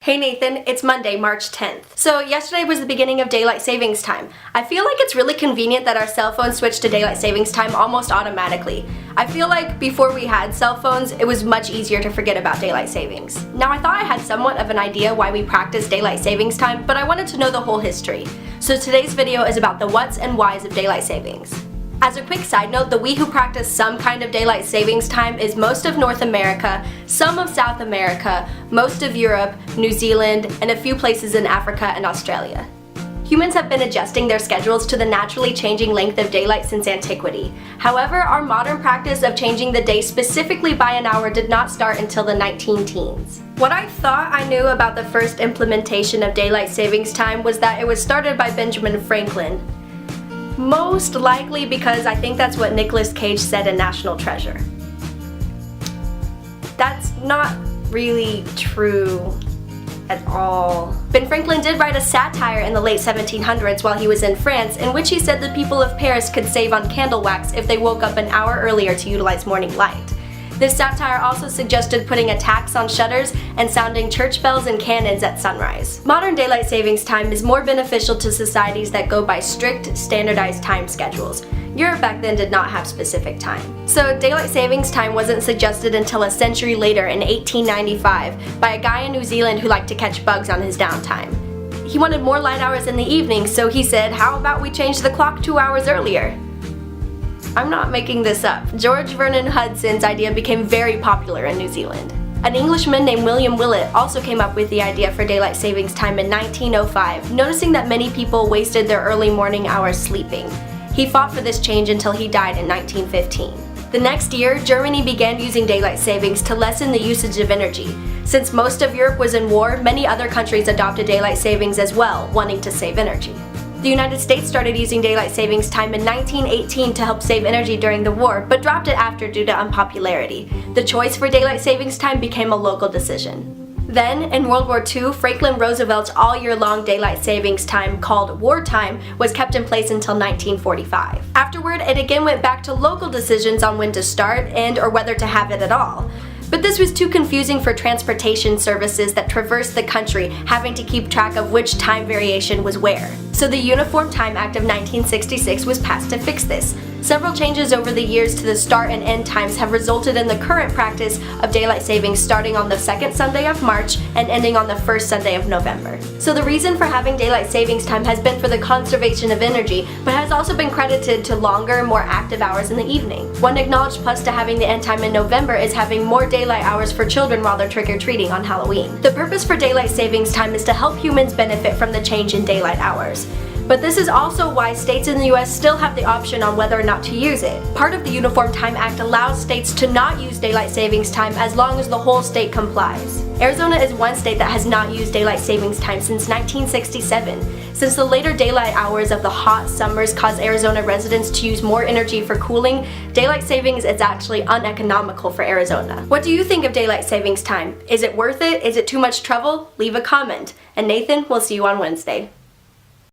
Hey Nathan, it's Monday, March 10th. So yesterday was the beginning of daylight savings time. I feel like it's really convenient that our cell phones switch to daylight savings time almost automatically. I feel like before we had cell phones, it was much easier to forget about daylight savings. Now I thought I had somewhat of an idea why we practice daylight savings time, but I wanted to know the whole history. So today's video is about the whats and whys of daylight savings. As a quick side note, the we who practice some kind of daylight savings time is most of North America, some of South America, most of Europe, New Zealand, and a few places in Africa and Australia. Humans have been adjusting their schedules to the naturally changing length of daylight since antiquity. However, our modern practice of changing the day specifically by an hour did not start until the 19-teens. What I thought I knew about the first implementation of daylight savings time was that it was started by Benjamin Franklin. Most likely because I think that's what Nicolas Cage said in National Treasure. That's not really true at all. Ben Franklin did write a satire in the late 1700s while he was in France, in which he said the people of Paris could save on candle wax if they woke up an hour earlier to utilize morning light. This satire also suggested putting a tax on shutters and sounding church bells and cannons at sunrise. Modern daylight savings time is more beneficial to societies that go by strict, standardized time schedules. Europe back then did not have specific time. So daylight savings time wasn't suggested until a century later in 1895 by a guy in New Zealand who liked to catch bugs on his downtime. He wanted more light hours in the evening, so he said, "How about we change the clock 2 hours earlier?" I'm not making this up. George Vernon Hudson's idea became very popular in New Zealand. An Englishman named William Willett also came up with the idea for daylight savings time in 1905, noticing that many people wasted their early morning hours sleeping. He fought for this change until he died in 1915. The next year, Germany began using daylight savings to lessen the usage of energy. Since most of Europe was in war, many other countries adopted daylight savings as well, wanting to save energy. The United States started using daylight savings time in 1918 to help save energy during the war, but dropped it after due to unpopularity. The choice for daylight savings time became a local decision. Then, in World War II, Franklin Roosevelt's all-year-long daylight savings time, called wartime, was kept in place until 1945. Afterward, it again went back to local decisions on when to start and or whether to have it at all. But this was too confusing for transportation services that traversed the country, having to keep track of which time variation was where. So the Uniform Time Act of 1966 was passed to fix this. Several changes over the years to the start and end times have resulted in the current practice of daylight savings starting on the second Sunday of March and ending on the first Sunday of November. So the reason for having daylight savings time has been for the conservation of energy, but has also been credited to longer, more active hours in the evening. One acknowledged plus to having the end time in November is having more daylight hours for children while they're trick-or-treating on Halloween. The purpose for daylight savings time is to help humans benefit from the change in daylight hours. But this is also why states in the US still have the option on whether or not to use it. Part of the Uniform Time Act allows states to not use daylight savings time as long as the whole state complies. Arizona is one state that has not used daylight savings time since 1967. Since the later daylight hours of the hot summers cause Arizona residents to use more energy for cooling, daylight savings is actually uneconomical for Arizona. What do you think of daylight savings time? Is it worth it? Is it too much trouble? Leave a comment. And Nathan, we'll see you on Wednesday.